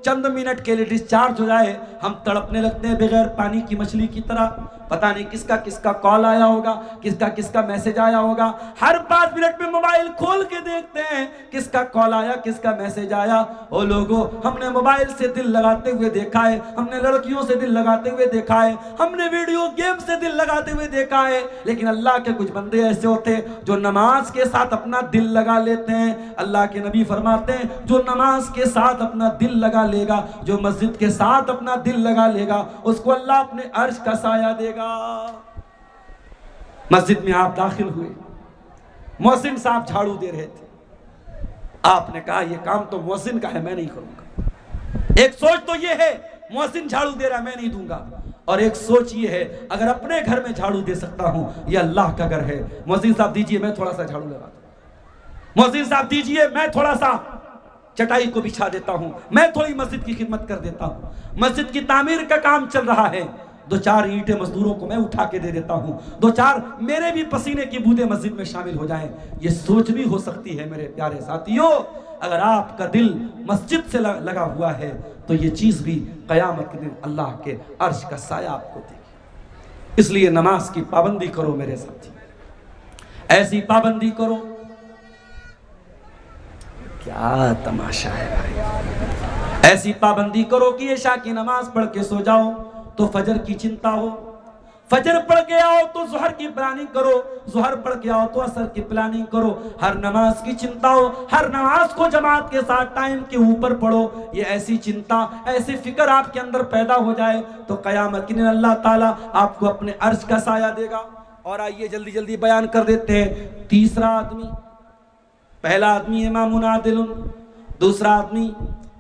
चंद मिनट के लिए डिस्चार्ज हो जाए हम तड़पने लगते हैं बगैर पानी की मछली की तरह। पता नहीं किसका किसका कॉल आया होगा, किसका किसका मैसेज आया होगा। हर 5 मिनट में मोबाइल खोल के देखते हैं किसका कॉल आया, किसका मैसेज आया। ओ लोगों, हमने मोबाइल से दिल लगाते हुए देखा है, हमने लड़कियों से दिल लगाते हुए देखा है, हमने वीडियो गेम से दिल लगाते हुए देखा है, लेकिन अल्लाह के कुछ बंदे ऐसे होते हैं जो नमाज के साथ अपना दिल लगा लेते हैं। अल्लाह के नबी फरमाते हैं जो नमाज के साथ अपना दिल लगा लेगा, जो मस्जिद के साथ अपना दिल लगा लेगा, उसको अल्लाह अपने अर्श का साया देगा। मस्जिद में आप दाखिल हुए, मोहसिन साहब झाड़ू दे रहे थे, आपने कहा यह काम तो मोहसिन का है, मैं नहीं करूंगा। एक सोच तो यह है मोहसिन झाड़ू दे रहा, मैं नहीं दूंगा, और एक सोच ये है अगर अपने घर में झाड़ू दे सकता हूं, यह अल्लाह का घर है। मोहसिन साहब दीजिए, मैं थोड़ा सा झाड़ू लगा दूं। मोहसिन साहब दीजिए, मैं थोड़ा सा चटाई को बिछा देता हूं, मैं थोड़ी मस्जिद की खिदमत कर देता हूं। मस्जिद की तामीर का काम चल रहा है, 2-4 ईंटें मजदूरों को मैं उठा के दे देता हूं, 2-4 मेरे भी पसीने की बूंदें मस्जिद में शामिल हो जाएं। ये सोच भी हो सकती है मेरे प्यारे साथियों। अगर आपका दिल मस्जिद से लगा हुआ है तो ये चीज भी क़यामत के दिन अल्लाह के अर्श का साया आपको देगी। इसलिए नमाज की पाबंदी करो मेरे साथी, ऐसी पाबंदी करो। क्या तमाशा है भाई, ऐसी पाबंदी करो कि इशा की नमाज पढ़ के सो जाओ तो फजर की चिंता हो, फजर पढ़ के आओ तो ज़ोहर की प्लानिंग करो, ज़ोहर पढ़ के आओ तो असर की प्लानिंग करो, हर नमाज की चिंता हो, हर नमाज को जमात के साथ टाइम के ऊपर पढ़ो। ये ऐसी चिंता, ऐसी फिक्र आपके अंदर पैदा हो जाए तो क़यामत के दिन अल्लाह ताला आपको अपने अर्श का साया देगा। और आइए जल्दी जल्दी बयान कर देते हैं। तीसरा आदमी, पहला आदमी इमामुन आदिलुन, दूसरा आदमी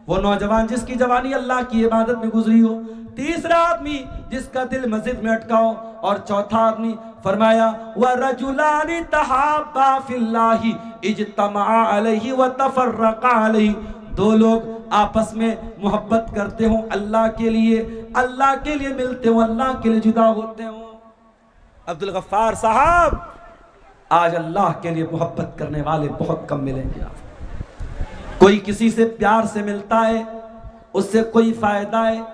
वो नौजवान जिसकी जवानी अल्लाह की इबादत में गुजरी हो, तीसरा आदमी जिसका दिल मस्जिद में अटका हो, और चौथा आदमी फरमाया व रजुलानी तहाब्बा फिल्लाहि इज्तमा अलैहि व तफर्रका अलैहि, दो लोग आपस में मोहब्बत करते हो अल्लाह के लिए मिलते हो, अल्लाह के लिए जुदा होते हो। अब्दुल गफ्फार साहब, आज अल्लाह के लिए मोहब्बत करने वाले बहुत कम मिलेंगे आपको। कोई किसी से प्यार से मिलता है, उससे कोई फायदा है,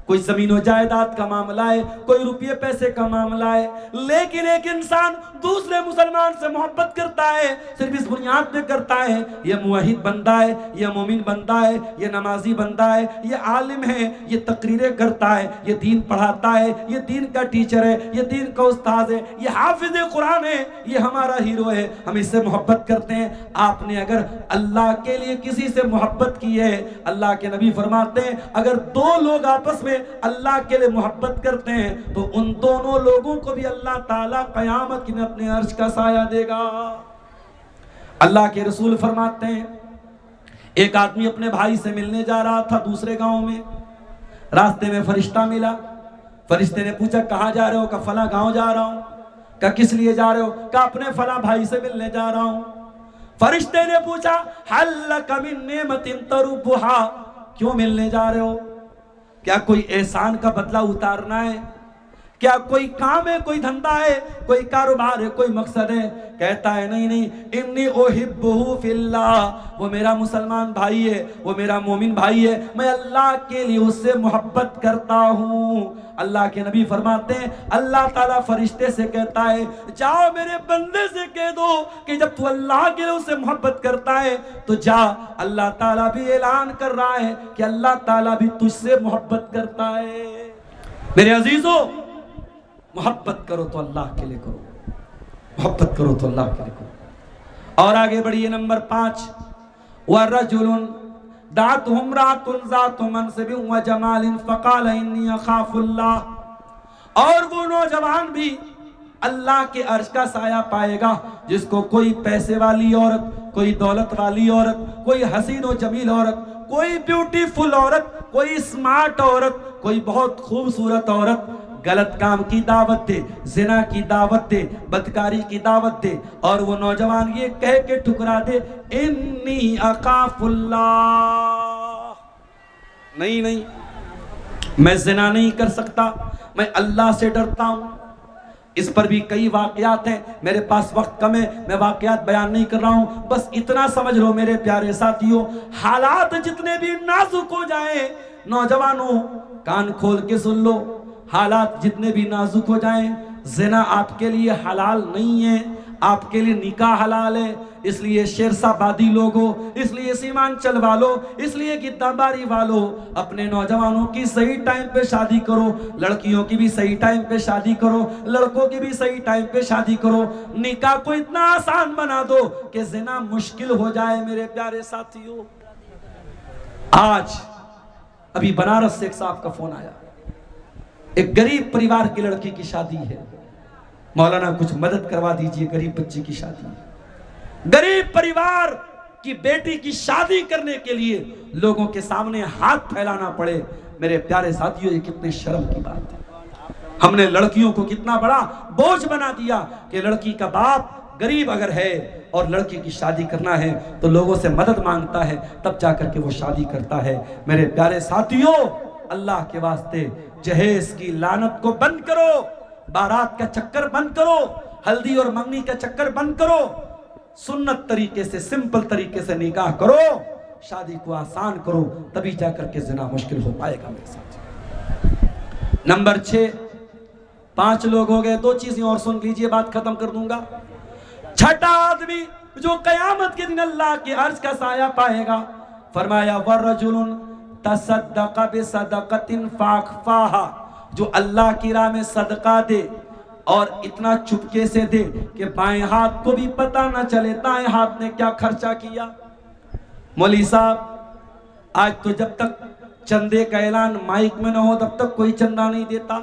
कोई जमीनो जायदाद का मामला है, कोई रुपये पैसे का मामला है, लेकिन एक इंसान दूसरे मुसलमान से मोहब्बत करता है सिर्फ इस बुनियाद पे करता है, ये मुवहिद बंदा है, ये मोमिन बंदा है, ये नमाजी बंदा है, ये आलिम है, ये तकरीरें करता है, ये दीन पढ़ाता है, ये दीन का टीचर है, ये दीन का उस्ताद है, ये हाफिज कुरान है, ये हमारा हीरो है, हम इससे मोहब्बत करते हैं। आपने अगर अल्लाह के लिए किसी से मोहब्बत की है, अल्लाह के नबी फरमाते हैं अगर दो लोग आपस में अल्लाह के लिए मोहब्बत करते हैं तो उन दोनों लोगों को भी अल्लाह ताला क़यामत के दिन अपने अर्श का साया देगा। अल्लाह के रसूल फरमाते हैं एक आदमी अपने भाई से मिलने जा रहा था दूसरे गांव में, रास्ते में फरिश्ता मिला। फरिश्ते ने पूछा कहां जा रहे हो? का फला गांव जा रहा हूं। का किस लिए जा रहे हो? का अपने फला भाई से मिलने जा रहा हूं। फरिश्ते ने पूछा हल लक मिन नेमतिन तरुबुहा, क्यों मिलने जा रहे हो? क्या कोई एहसान का बदला उतारना है? क्या कोई काम है, कोई धंधा है, कोई कारोबार है, कोई मकसद है? कहता है नहीं नहीं, इन्नी उहिब्बुहु फिल्लाह, वो मेरा मुसलमान भाई है, वो मेरा मोमिन भाई है, मैं अल्लाह के लिए उससे मोहब्बत करता हूँ। अल्लाह के नबी फरमाते हैं अल्लाह ताला फरिश्ते से कहता है जाओ मेरे बंदे से कह दो कि जब तू अल्लाह के लिए उससे मोहब्बत करता है तो जा, अल्लाह ताला भी ऐलान कर रहा है कि अल्लाह ताला भी तुझसे मोहब्बत करता है। मेरे अजीजों, मोहब्बत करो तो अल्लाह के लिए करो, मोहब्बत करो तो अल्लाह के लिए करो। और आगे बढ़िए नंबर 5, वरजुलुन दात हुमरातुन ज़ातु मनसिबिन व जमालिन फ़क़ाल इन्नी अख़ाफ़ुल्लाह, और वो नौजवान भी अल्लाह के अर्श का साया पाएगा जिसको कोई पैसे वाली औरत, कोई दौलत वाली औरत, कोई हसीन व जमील औरत, कोई ब्यूटीफुल औरत, कोई स्मार्ट औरत, कोई बहुत खूबसूरत औरत गलत काम की दावत दे, जिना की दावत दे, बदकारी की दावत दे, और वो नौजवान ये कह के ठुकरा दे इन्नी अखाफुल्लाह, नहीं नहीं मैं जिना नहीं कर सकता, मैं अल्लाह से डरता हूं। इस पर भी कई वाकयात हैं, मेरे पास वक्त कम है, मैं वाकयात बयान नहीं कर रहा हूं। बस इतना समझ लो मेरे प्यारे साथियों, हालात जितने भी नाजुक हो जाए, नौजवानों कान खोल के सुन लो, हालात जितने भी नाजुक हो जाएं, जिना आपके लिए हलाल नहीं है, आपके लिए निकाह हलाल है। इसलिए शेरशाबादी लोगों, इसलिए सीमांचल वालों, इसलिए गिद्दाबारी वालों, अपने नौजवानों की सही टाइम पे शादी करो, लड़कियों की भी सही टाइम पे शादी करो, लड़कों की भी सही टाइम पे शादी करो। निकाह को इतना आसान बना दो कि जिना मुश्किल हो जाए। मेरे प्यारे साथियों, आज अभी बनारस से एक साहब का फोन आया, एक गरीब परिवार की लड़की की शादी है, मौलाना कुछ मदद करवा दीजिए, गरीब बच्ची की शादी है। गरीब परिवार की बेटी की शादी करने के लिए लोगों के सामने हाथ फैलाना पड़े। मेरे प्यारे साथियों, ये कितने शर्म की बात है। हमने लड़कियों को कितना बड़ा बोझ बना दिया कि लड़की का बाप गरीब अगर है और लड़की की शादी करना है तो लोगों से मदद मांगता है, तब जाकर के वो शादी करता है। मेरे प्यारे साथियों, अल्लाह के वास्ते जहेज की लानत को बंद करो, बारात का चक्कर बंद करो, हल्दी और मंगनी का चक्कर बंद करो, सुन्नत तरीके से, सिंपल तरीके से निकाह करो, शादी को आसान करो, तभी जाकर के जिना मुश्किल हो पाएगा। मेरे साथ नंबर 6, 5 लोग हो गए, 2 चीजें और सुन लीजिए, बात खत्म कर दूंगा। छठा आदमी जो कयामत के दिन अल्लाह के अर्श का साया पाएगा, फरमाया वरजुलुन तसद्दक़ बिसदक़तिन फ़अख़फ़ाहा, जो अल्लाह की राह में सदका दे और इतना चुपके से दे कि बाएं हाथ को भी पता ना चले दाएं हाथ ने क्या खर्चा किया। मौलवी साहब, आज तो जब तक चंदे का ऐलान माइक में ना हो तब तक कोई चंदा नहीं देता।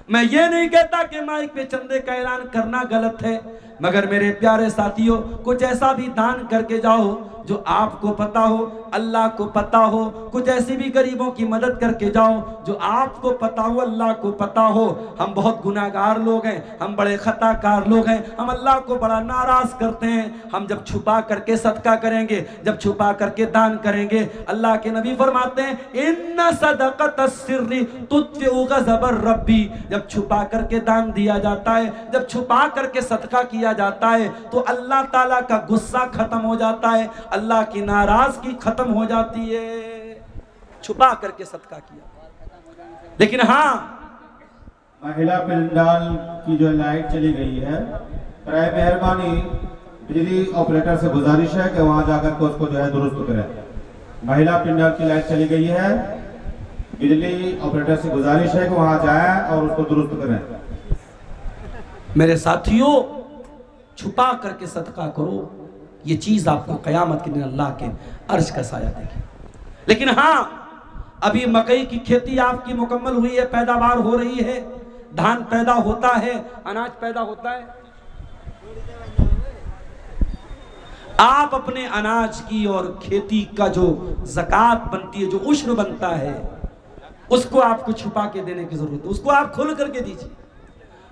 मैं ये नहीं कहता कि माइक पे चंदे का ऐलान करना गलत है, मगर मेरे प्यारे साथियों, कुछ ऐसा भी दान करके जाओ जो आपको पता हो, अल्लाह को पता हो। कुछ ऐसी भी गरीबों की मदद करके जाओ जो आपको पता हो, अल्लाह को पता हो। हम बहुत गुनाहगार लोग हैं, हम बड़े खताकार लोग हैं, हम अल्लाह को बड़ा नाराज करते हैं। हम जब छुपा करके सदका करेंगे, जब छुपा करके दान करेंगे, अल्लाह के नबी फरमाते हैं इन्ना सदक़तुस्सिर्रि तुत्फ़िउ ग़ज़बर रब्बी। जब छुपा करके दान दिया जाता है, जब छुपा करके सदका किया जाता है, तो अल्लाह ताला का गुस्सा खत्म हो जाता है, अल्लाह की नाराजगी खत्म हो जाती है। छुपा करके सदका किया। लेकिन हाँ, महिला पंडाल की जो लाइट चली गई है, बराए मेहरबानी बिजली ऑपरेटर से गुजारिश है कि वहां जाकर के उसको जो है दुरुस्त करें। महिला पंडाल की लाइट चली गई है, बिजली ऑपरेटर से गुजारिश है कि वहां जाए और उसको दुरुस्त करें। मेरे साथियों, छुपा करके सदका करो, ये चीज आपको कयामत के दिन अल्लाह के अर्श का साया देगी। लेकिन हाँ, अभी मकई की खेती आपकी मुकम्मल हुई है, पैदावार हो रही है, धान पैदा होता है, अनाज पैदा होता है। आप अपने अनाज की और खेती का जो ज़कात बनती है, जो उश्र बनता है, उसको आपको छुपा के देने की जरूरत है। उसको आप खुल करके दीजिए,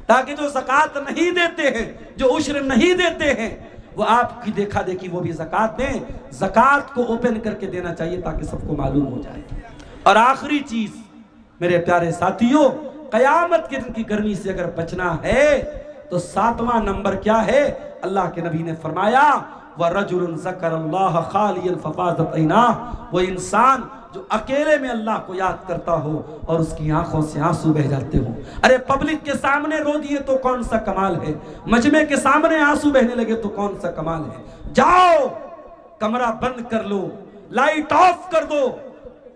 ताकि जो ज़कात नहीं देते हैं, जो उश्र नहीं देते हैं, वो आपकी देखा देखी वो भी ज़कात दें। ज़कात को ओपन करके देना चाहिए ताकि सबको मालूम हो जाए। और आखिरी चीज मेरे प्यारे साथियों, कयामत के दिन की गर्मी से अगर बचना है तो 7वां नंबर क्या है? अल्लाह के नबी ने फरमाया वरजुलुन ज़करल्लाह खालियन फफ़ाज़त ऐनाह। वो इंसान जो अकेले में अल्लाह को याद करता हो और उसकी आंखों से आंसू बह जाते हो। अरे पब्लिक के सामने रो दिए तो कौन सा कमाल है, मजमे के सामने आंसू बहने लगे तो कौन सा कमाल है। जाओ, कमरा बंद कर लो, लाइट ऑफ कर दो,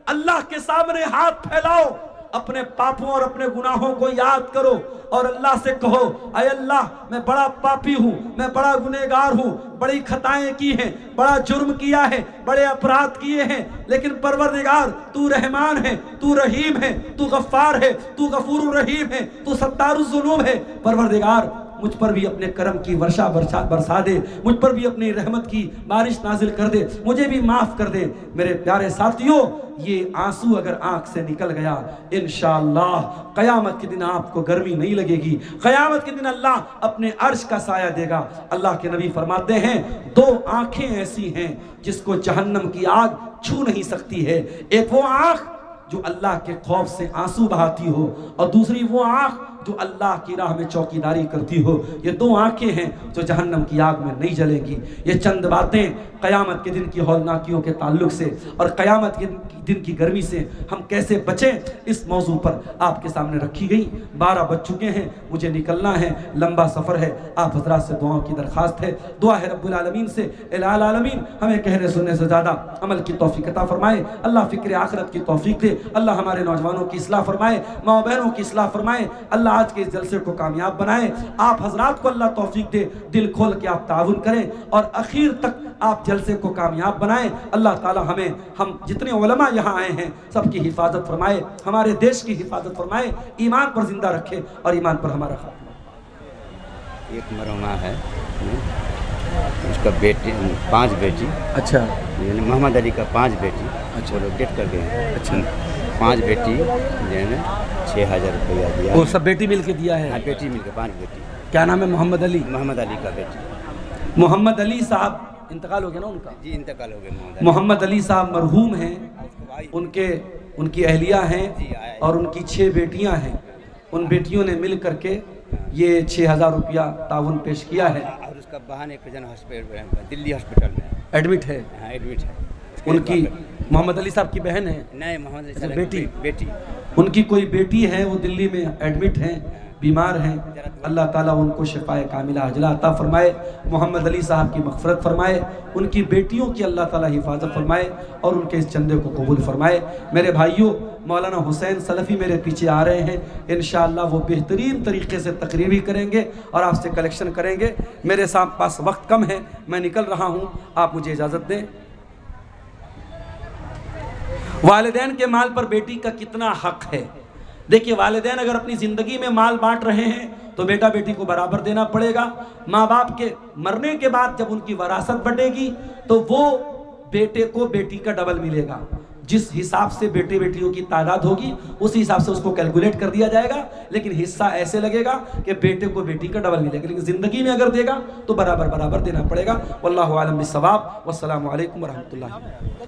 अल्लाह के सामने हाथ फैलाओ, अपने पापों और अपने गुनाहों को याद करो और अल्लाह से कहो, अय अल्लाह, मैं बड़ा पापी हूँ, मैं बड़ा गुनहगार हूँ, बड़ी खताएं की हैं, बड़ा जुर्म किया है, बड़े अपराध किए हैं, लेकिन परवरदिगार तू रहमान है, तू रहीम है, तू गफ्फार है, तू गफूर रहीम है, तू सत्तारुज़ ज़ुनूब है। परवरदिगार मुझ पर भी अपने करम की वर्षा बरसा दे, मुझ पर भी अपनी रहमत की बारिश नाजिल कर दे, मुझे भी माफ कर दे। मेरे प्यारे साथियों, ये आंसू अगर आंख से निकल गया, इंशाअल्लाह कयामत के दिन आपको गर्मी नहीं लगेगी। कयामत के दिन अल्लाह अपने अर्श का साया देगा। अल्लाह के नबी फरमाते हैं, 2 आंखें ऐसी हैं जिसको जहन्नम की आग छू नहीं सकती है। एक वो आंख जो अल्लाह के खौफ से आंसू बहाती हो, और दूसरी वो आंख जो अल्लाह की राह में चौकीदारी करती हो। ये 2 आंखें हैं जो जहन्नम की आग में नहीं जलेंगी। ये चंद बातें कयामत के दिन की हौलनाकियों के ताल्लुक से और कयामत के दिन की गर्मी से हम कैसे बचें, इस मौजू पर आपके सामने रखी गई। 12 बज चुके हैं, मुझे निकलना है, लंबा सफ़र है। आप हज़रात से दुआओं की दरख्वास्त है, दुआ है रब्बुल आलमीन से, इलाहुल आलमीन हमें कहने सुनने से ज़्यादा अमल की तौफीक अता फरमाए। अल्लाह फ़िक्र आखिरत की तौफीक दे। अल्लाह हमारे नौजवानों की इस्लाह फरमाए, माँ बहनों की इस्लाह फरमाए। अल्लाह आज के इस जलसे को कामयाब बनाए। आप हजरात को अल्लाह तौफीक दे, दिल खोल के आप ताउन करें और आखिर तक आप जलसे को कामयाब बनाएं। अल्लाह ताला हमें, हम जितने उलमा यहाँ आए हैं, सबकी हिफाजत फरमाए, हमारे देश की हिफाजत फरमाए, ईमान पर जिंदा रखे और ईमान पर हमारा खात्मा। एक मरहुमा है, उसका बेटी 5 बेटी। अच्छा, यानी मोहम्मद अली का 5 बेटी। अच्छा, वो लोग डेट कर गए। अच्छा, 5 बेटी जो 6000 रुपया दिया। वो सब बेटी मिल के दिया है? हाँ, बेटी मिल के 5 बेटी। क्या नाम है? मोहम्मद अली। मोहम्मद अली का बेटी। मोहम्मद अली साहब इंतकाल हो गया ना उनका? जी, इंतकाल हो गया। मोहम्मद अली साहब मरहूम हैं, उनकी अहलिया हैं और उनकी 6 बेटियां हैं। उन बेटियों ने मिल करके ये 6000 रुपया ताउन पेश किया है। और उसका बहन एक जन हॉस्पिटल, दिल्ली हॉस्पिटल में एडमिट है। हाँ, एडमिट है। उनकी मोहम्मद अली साहब की बहन है? नहीं, मोहम्मद अली साहब बेटी। उनकी कोई बेटी है, वो दिल्ली में एडमिट हैं, बीमार हैं। अल्लाह ताला उनको शिफाए कामिला अजला अता फरमाए, मोहम्मद अली साहब की मग़फ़िरत फरमाए, उनकी बेटियों की अल्लाह ताला हिफाजत फरमाए और उनके इस चंदे को कबूल फरमाए। मेरे भाइयों, मौलाना हुसैन सलफ़ी मेरे पीछे आ रहे हैं, इंशाअल्लाह वो बेहतरीन तरीके से तकरीर भी करेंगे और आपसे कलेक्शन करेंगे। मेरे पास वक्त कम है, मैं निकल रहा हूँ, आप मुझे इजाज़त दें। वालिदैन के माल पर बेटी का कितना हक है? देखिए, वालिदैन अगर अपनी ज़िंदगी में माल बांट रहे हैं तो बेटा बेटी को बराबर देना पड़ेगा। माँ बाप के मरने के बाद जब उनकी वरासत बटेगी तो वो बेटे को बेटी का डबल मिलेगा। जिस हिसाब से बेटे बेटियों की तादाद होगी उसी हिसाब से उसको कैलकुलेट कर दिया जाएगा, लेकिन हिस्सा ऐसे लगेगा कि बेटे को बेटी का डबल मिलेगा। लेकिन जिंदगी में अगर देगा तो बराबर बराबर देना पड़ेगा। वल्लाहु आलम बिस्सवाब। वस्सलामु अलैकुम वरहमतुल्लाहि।